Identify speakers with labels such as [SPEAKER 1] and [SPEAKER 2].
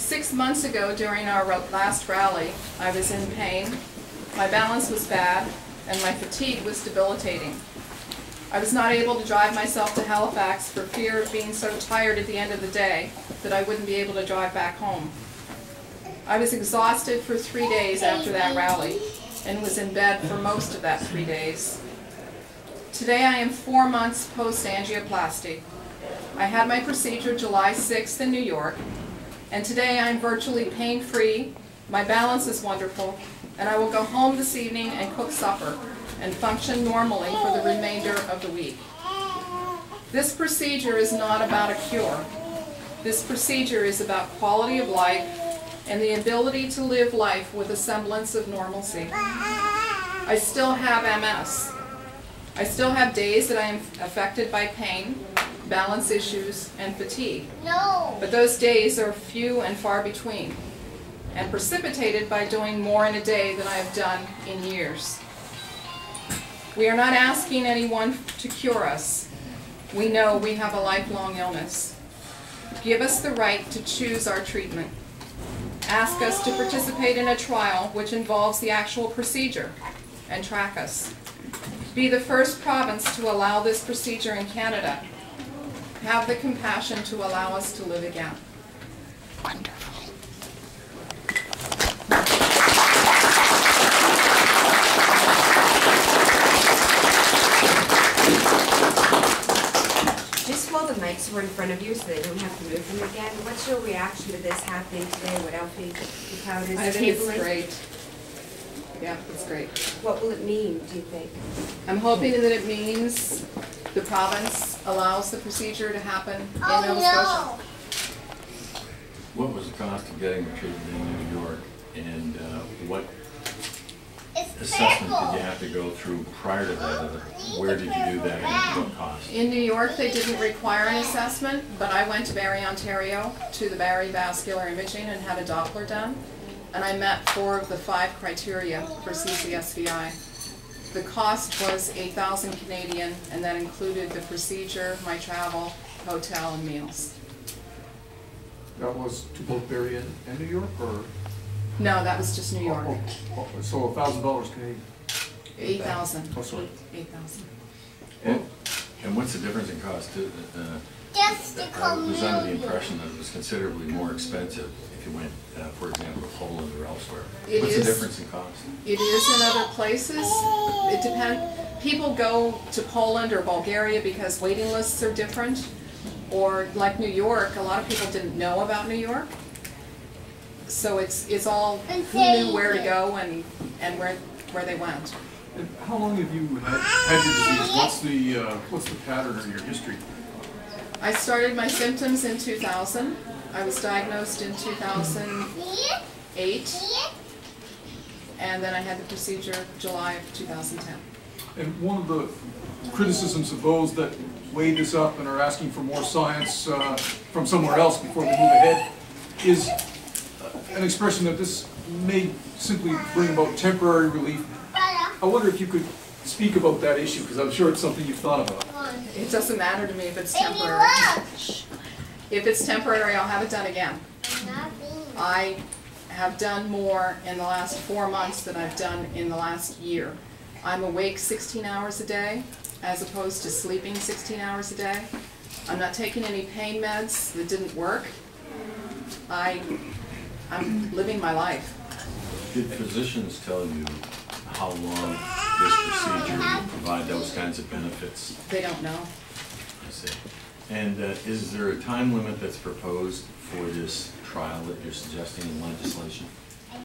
[SPEAKER 1] 6 months ago, during our last rally, I was in pain, my balance was bad, and my fatigue was debilitating. I was not able to drive myself to Halifax for fear of being so tired at the end of the day that I wouldn't be able to drive back home. I was exhausted for 3 days after that rally and was in bed for most of that 3 days. Today I am 4 months post-angioplasty. I had my procedure July 6th in New York, and today I am virtually pain-free, my balance is wonderful, and I will go home this evening and cook supper and function normally for the remainder of the week. This procedure is not about a cure. This procedure is about quality of life and the ability to live life with a semblance of normalcy. I still have MS. I still have days that I am affected by pain, balance issues, and fatigue. But those days are few and far between, and precipitated by doing more in a day than I have done in years. We are not asking anyone to cure us. We know we have a lifelong illness. Give us the right to choose our treatment. Ask us to participate in a trial which involves the actual procedure, and track us. Be the first province to allow this procedure in Canada. Have the compassion to allow us to live again.
[SPEAKER 2] Wonderful.
[SPEAKER 3] Just hold the mics were in front of you so they don't have to move them again. What's your reaction to this happening today? What Alfie, how it is
[SPEAKER 1] I think it's
[SPEAKER 3] tabling?
[SPEAKER 1] great. Yeah, it's great.
[SPEAKER 3] What will it mean, do you think?
[SPEAKER 1] I'm hoping that it means the province allows the procedure to happen in Nova Scotia.
[SPEAKER 4] What was the cost of getting the treatment in New York, and what assessment did you have to go through prior to that? Where did you do that, and what cost?
[SPEAKER 1] In New York, they didn't require an assessment, but I went to Barrie, Ontario, to the Barrie Vascular Imaging and had a Doppler done, and I met 4 of the 5 criteria for CCSVI. The cost was $8,000 Canadian, and that included the procedure, my travel, hotel, and meals.
[SPEAKER 2] That was to both Barrie and New York, or?
[SPEAKER 1] No, that was just New York.
[SPEAKER 2] So $1,000 Canadian?
[SPEAKER 1] 8,000.
[SPEAKER 2] Oh, sorry.
[SPEAKER 1] 8,000.
[SPEAKER 4] And what's the difference in cost? I was under the impression that it was considerably more expensive if you went, for example, to Poland or elsewhere. What's the difference in cost?
[SPEAKER 1] It is in other places. It depends. People go to Poland or Bulgaria because waiting lists are different. Or like New York, a lot of people didn't know about New York. So it's all who knew where to go and where they went.
[SPEAKER 2] And how long have you had your disease? What's the pattern of your history?
[SPEAKER 1] I started my symptoms in 2000. I was diagnosed in 2008, and then I had the procedure July of 2010.
[SPEAKER 2] And one of the criticisms of those that weigh this up and are asking for more science from somewhere else before they move ahead is an expression that this may simply bring about temporary relief. I wonder if you could speak about that issue, because I'm sure it's something you've thought about.
[SPEAKER 1] It doesn't matter to me if it's temporary. If it's temporary, I'll have it done again. I have done more in the last 4 months than I've done in the last year. I'm awake 16 hours a day as opposed to sleeping 16 hours a day. I'm not taking any pain meds that didn't work. I'm living my life.
[SPEAKER 4] Did physicians tell you how long this procedure will provide those kinds of benefits?
[SPEAKER 1] They don't know.
[SPEAKER 4] I see. And is there a time limit that's proposed for this trial that you're suggesting in legislation?